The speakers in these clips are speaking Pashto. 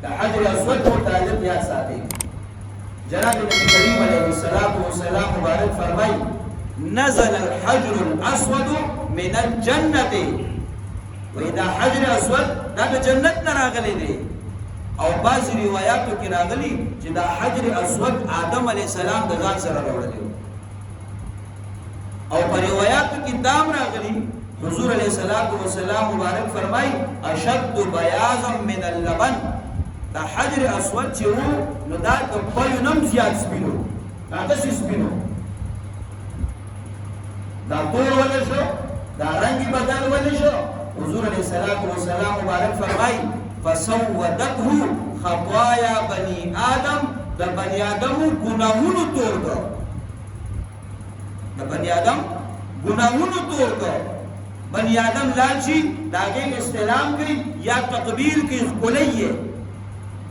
دا حجر اسود متعلق یا ساتي جناب نبی کریم علیہ السلام مبارک فرمائی نزل الحجر الاسود من الجنت وی دا حجر اسود دا جنت نراغلی دی او بعض روایاتو کی راغلی چې دا حجر اسود آدم علیہ السلام د ځان سره راوړلی او په روایاتو کې دام راغلی حضور علیہ السلام مبارک فرمائی اشد بیاضا من اللبن دا حجر اسود چې وو نو دا د پلو نم زیات سپینو دا داسې سپینو دا تور ولې شو دا رنګي بدل ولې شو حضور علیہ السلام مبارک فرمائی فسودته خطايا بني آدم دا بني آدم گناہونو تور کر دا بني آدم گناہونو تور کر بني آدم لانچی داگے استعلام کی یا تقبیل کی خلیے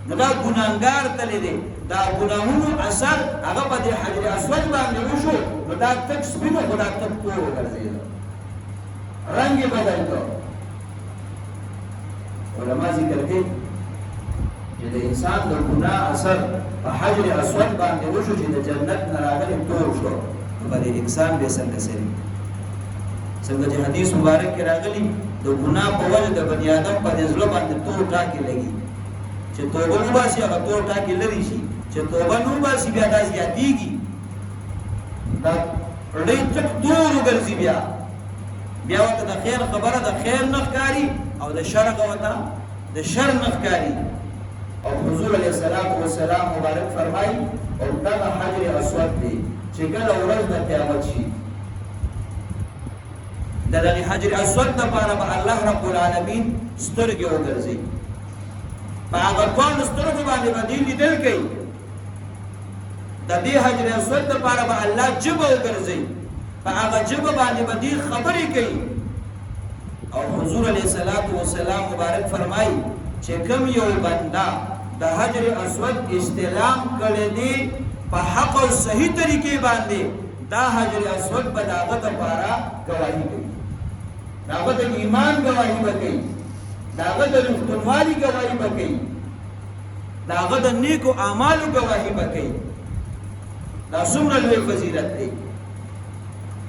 نو دا گناہگار تلے دے دا گناہونو اثر اگا پا دے حجر اسود باندے وشو نو دا تک سپینو خدا تک تور کر زیدہ رنگ بدل کر علماء ذکر کے کہ انسان دا گناہ اثر پا حجر اسود باندے وشو چی دا جنت نراغل تور شو بلے انسان بے سنگ سری سنگ جی حدیث مبارک کے راغلی دا گناہ پا وجہ دا بنی آدم پا دزلو باندے تور ٹاکی لگی چه توبه نو باسی اگه تور تاکی لری شی چه توبه نو باسی بیا دا زیادیگی دا ردی تک تورو گرزی بیا وقت دا خیر خبره دا خیر نخکاری او دا شر قوتا دا شر نخکاری او حضور علیہ السلام مبارک فرمائی او دا حجر اسود دی چه گل اورز دا قیامت شی دا حجر اسود دا پارا با اللہ رب العالمین سترگی او گرزی پا اگر کون سترگو باندې بدیل لیدل کئی دا دی حجر اسود دا پارا با اللہ جب او گرزی پا اگر جب باندې بدیل خبری کئی او حضور علیہ السلام مبارک فرمائی چه کم یو بندہ دا حجر اسود استلام کردی پا حق و صحیح طریقے باندے دا حجر اسود بداغت پارا گواہی کئی داغت ایمان گواہی بکئی داغت رفتنوالی گواہی بکئی داغت نیک و اعمال گواہی بکئی دا سمر الوی فضیلت دی